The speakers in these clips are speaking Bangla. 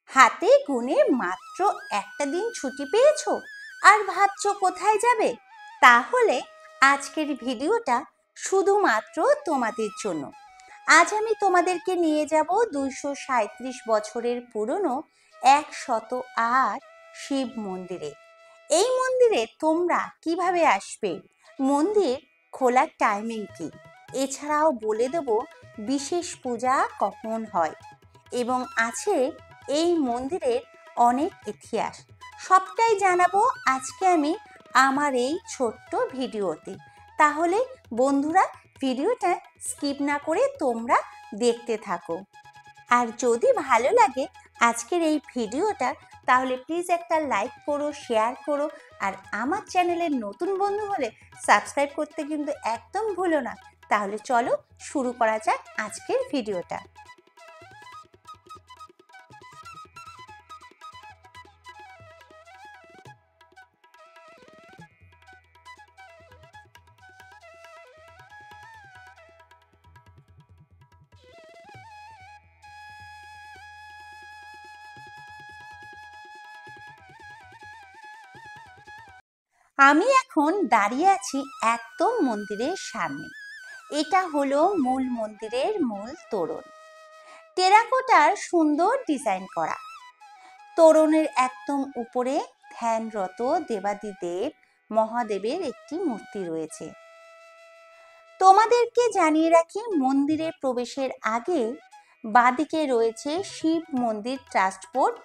হাতে গুনে মাত্র একটা দিন ছুটি পেয়েছো আর ভাবছো কোথায় যাবে? তাহলে আজকের ভিডিওটা শুধুমাত্র তোমাদের জন্য। আজ আমি তোমাদেরকে নিয়ে যাব 237 বছরের পুরনো 108 শিব মন্দিরে। এই মন্দিরে তোমরা কিভাবে আসবে, মন্দির খোলার টাইমিং কি, এছাড়াও বলে দেব বিশেষ পূজা কখন হয় এবং আছে এই মন্দিরের অনেক ইতিহাস। সবটাই জানাবো আজকে আমি আমার এই ছোট্ট ভিডিওতে। তাহলে বন্ধুরা, ভিডিওটা স্কিপ না করে তোমরা দেখতে থাকো। আর যদি ভালো লাগে আজকের এই ভিডিওটা, তাহলে প্লিজ একটা লাইক করো, শেয়ার করো, আর আমার চ্যানেলের নতুন বন্ধু হলে সাবস্ক্রাইব করতে কিন্তু একদম ভুলো না। তাহলে চলো শুরু করা যাক আজকের ভিডিওটা। আমি এখন দাঁড়িয়ে আছি একদম মন্দিরের সামনে। এটা হলো মূল মন্দিরের মূল তোরণ। টেরাকোটার সুন্দর ডিজাইন করা। তোরণের একদম উপরে ধ্যানরত দেবাদিদেব মহাদেবের একটি মূর্তি রয়েছে। তোমাদেরকে জানিয়ে রাখি, মন্দিরে প্রবেশের আগে বাঁদিকে রয়েছে শিব মন্দির ট্রাস্ট বোর্ড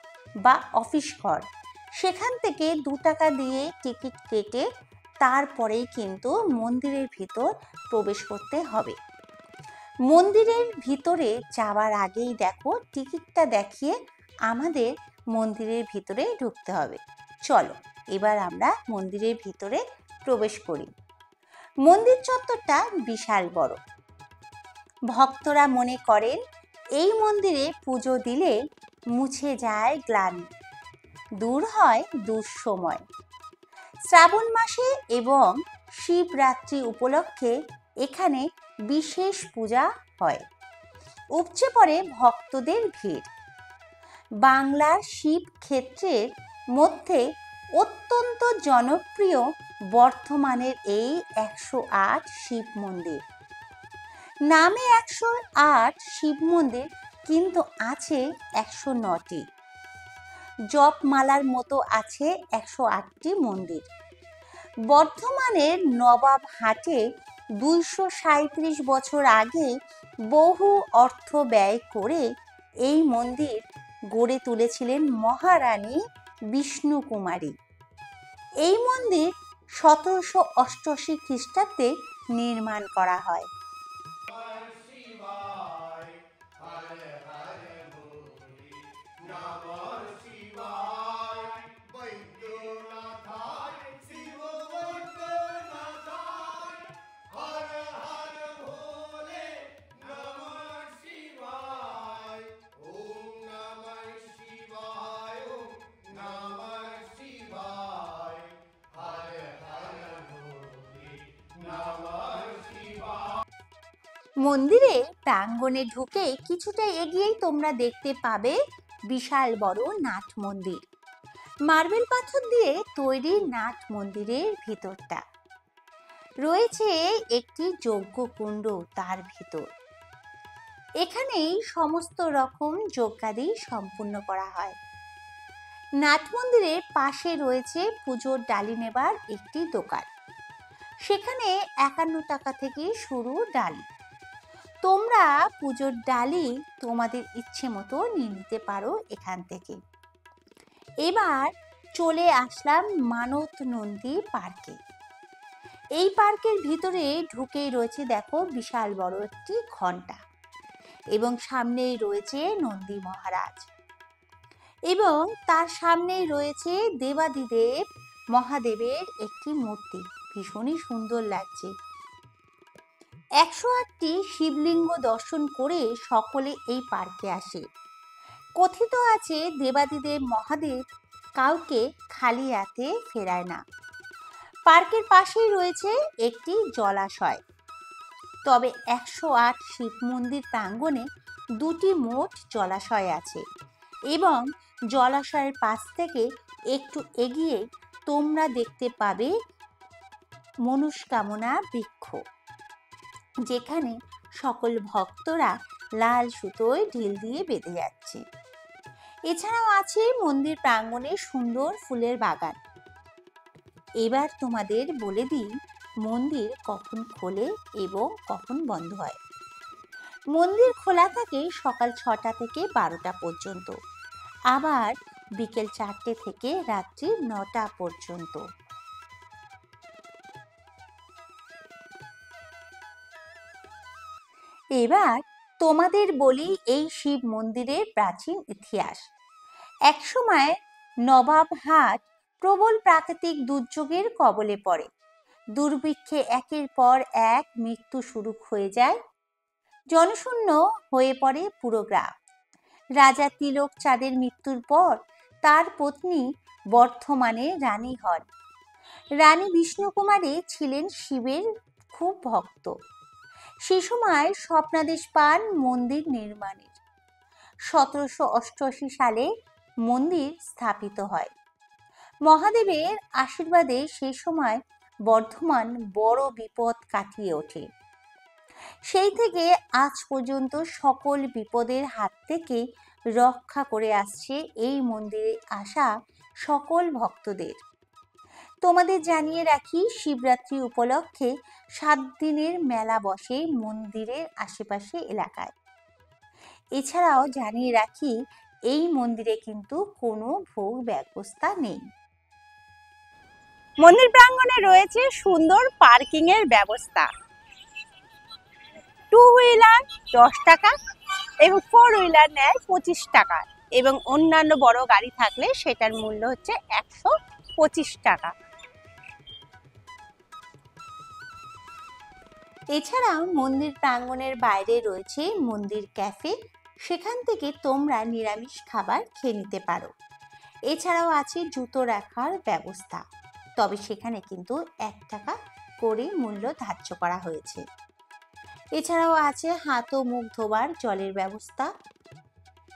বা অফিস ঘর। সেখান থেকে 2 টাকা দিয়ে টিকিট কেটে তারপরেই কিন্তু মন্দিরের ভিতর প্রবেশ করতে হবে। মন্দিরের ভিতরে যাওয়ার আগেই দেখো টিকিটটা দেখিয়ে আমাদের মন্দিরের ভিতরে ঢুকতে হবে। চলো এবার আমরা মন্দিরের ভিতরে প্রবেশ করি। মন্দির চত্বরটা বিশাল বড়। ভক্তরা মনে করেন এই মন্দিরে পুজো দিলে মুছে যায় গ্লানি, দূর হয় দুঃসময়। শ্রাবণ মাসে এবং শিবরাত্রি উপলক্ষে এখানে বিশেষ পূজা হয়। উপচে পড়ে ভক্তদের ভিড়। বাংলার শিব ক্ষেত্রের মধ্যে অত্যন্ত জনপ্রিয় বর্ধমানের এই 108 শিব মন্দির। নামে 108 শিব মন্দির, কিন্তু আছে 109টি। জপমালার মতো আছে 108টি মন্দির। বর্ধমানের নবাব হাটে 237 বছর আগে বহু অর্থ ব্যয় করে এই মন্দির গড়ে তুলেছিলেন মহারানী বিষ্ণুকুমারী। এই মন্দির 1788 খ্রিস্টাব্দে নির্মাণ করা হয়। মন্দিরে প্রাঙ্গণে ঢুকে কিছুটা এগিয়েই তোমরা দেখতে পাবে বিশাল বড় নাট মন্দির। মার্বেল পাথর দিয়ে তৈরি নাট মন্দিরের ভিতরটা রয়েছে একটি যজ্ঞকুণ্ড তার ভিতর। এখানেই সমস্ত রকম যজ্ঞাদি সম্পূর্ণ করা হয়। নাট মন্দিরের পাশে রয়েছে পুজোর ডালি নেবার একটি দোকান। সেখানে 51 টাকা থেকে শুরু ডালি। তোমরা পুজোর ডালি তোমাদের ইচ্ছে মতো নিয়ে নিতে পারো এখান থেকে। এবার চলে আসলাম মানত নন্দী পার্কে। এই পার্কের ভিতরে ঢুকেই রয়েছে দেখো বিশাল বড় একটি ঘন্টা, এবং সামনেই রয়েছে নন্দী মহারাজ, এবং তার সামনেই রয়েছে দেবাদিদেব মহাদেবের একটি মূর্তি। ভীষণই সুন্দর লাগছে। 108টি শিবলিঙ্গ দর্শন করে সকলে এই পার্কে আসে। কথিত আছে দেবাদিদেব মহাদেব কাউকে খালি হাতে ফেরায় না। পার্কের পাশেই রয়েছে একটি জলাশয়। তবে 108 শিব মন্দির প্রাঙ্গণে 2টি মোট জলাশয় আছে। এবং জলাশয়ের পাশ থেকে একটু এগিয়ে তোমরা দেখতে পাবে মনস্কামনা বৃক্ষ, যেখানে সকল ভক্তরা লাল সুতোয় ঢিল দিয়ে বেঁধে যাচ্ছে। এছাড়াও আছে মন্দির প্রাঙ্গণে সুন্দর ফুলের বাগান। এবার তোমাদের বলে দিই মন্দির কখন খোলে এবং কখন বন্ধ হয়। মন্দির খোলা থাকে সকাল 6টা থেকে 12টা পর্যন্ত, আবার বিকেল 4টে থেকে রাত্রি 9টা পর্যন্ত। এবার তোমাদের বলি এই শিব মন্দিরের প্রাচীন ইতিহাস। একসময় নবাবহাট প্রবল প্রাকৃতিক দুর্যোগের কবলে পড়ে। দুর্ভিক্ষে একের পর এক মৃত্যু শুরু হয়ে যায়। জনশূন্য হয়ে পড়ে পুরো গ্রাম। রাজা তিলক চাঁদের মৃত্যুর পর তার পত্নী বর্ধমানে রানী হন। রানী বিষ্ণুকুমারী ছিলেন শিবের খুব ভক্ত। সে সময় স্বপ্নাদেশ পান মন্দির নির্মাণের। 1788 সালে মন্দির স্থাপিত হয়। মহাদেবের আশীর্বাদে সে সময় বর্ধমান বড় বিপদ কাটিয়ে ওঠে। সেই থেকে আজ পর্যন্ত সকল বিপদের হাত থেকে রক্ষা করে আসছে এই মন্দিরে আসা সকল ভক্তদের। তোমাদের জানিয়ে রাখি শিবরাত্রি উপলক্ষে 7 দিনের মেলা বসে মন্দিরের আশেপাশে এলাকায়। এছাড়াও জানিয়ে রাখি এই মন্দিরে কিন্তু কোনো ভোগ ব্যবস্থা নেই। মন্দির প্রাঙ্গণে রয়েছে সুন্দর পার্কিং এর ব্যবস্থা। 2 হুইলার 10 টাকা এবং 4 হুইলার নেয় 25 টাকা এবং অন্যান্য বড় গাড়ি থাকলে সেটার মূল্য হচ্ছে 125 টাকা। এছাড়াও মন্দির প্রাঙ্গণের বাইরে রয়েছে মন্দির ক্যাফে, সেখান থেকে তোমরা নিরামিষ খাবার খেয়ে নিতে পারো। এছাড়াও আছে জুতো রাখার ব্যবস্থা, তবে সেখানে কিন্তু 1 টাকা করে মূল্য ধার্য করা হয়েছে। এছাড়াও আছে হাত ও মুখ ধোবার জলের ব্যবস্থা,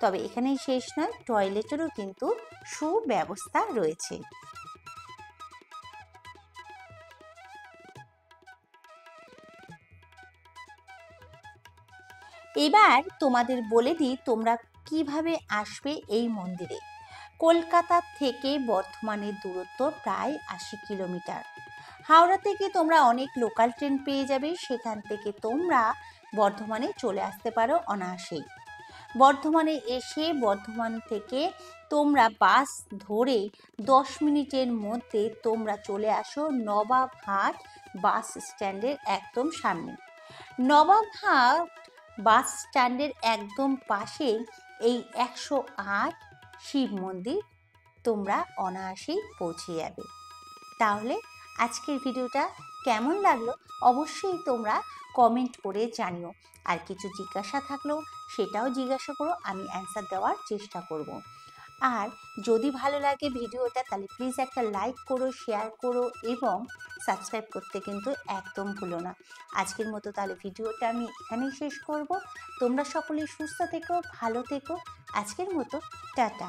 তবে এখানেই শেষ নয়, টয়লেটেরও কিন্তু সুব্যবস্থা রয়েছে। এবার তোমাদের বলে দিই তোমরা কিভাবে আসবে এই মন্দিরে। কলকাতা থেকে বর্ধমানের দূরত্ব প্রায় 80 কিলোমিটার। হাওড়া থেকে তোমরা অনেক লোকাল ট্রেন পেয়ে যাবে, সেখান থেকে তোমরা বর্ধমানে চলে আসতে পারো অনায়াসেই। বর্ধমানে এসে বর্ধমান থেকে তোমরা বাস ধরে 10 মিনিটের মধ্যে তোমরা চলে আসো নবাবহাট বাস স্ট্যান্ডের একদম সামনে। নবাবহাট বাস স্ট্যান্ডের একদম পাশে এই 108 শিব মন্দির তোমরা অনায়াসেই পৌঁছে যাবে। তাহলে আজকের ভিডিওটা কেমন লাগলো অবশ্যই তোমরা কমেন্ট করে জানিও। আর কিছু জিজ্ঞাসা থাকলেও সেটাও জিজ্ঞাসা করো, আমি অ্যান্সার দেওয়ার চেষ্টা করব। আর যদি ভালো লাগে ভিডিওটা তাহলে প্লিজ একটা লাইক করো, শেয়ার করো এবং সাবস্ক্রাইব করতে কিন্তু একদম ভুলো না। আজকের মতো তাহলে ভিডিওটা আমি এখানেই শেষ করব। তোমরা সকলেই সুস্থ থেকো, ভালো থেকো। আজকের মতো টাটা।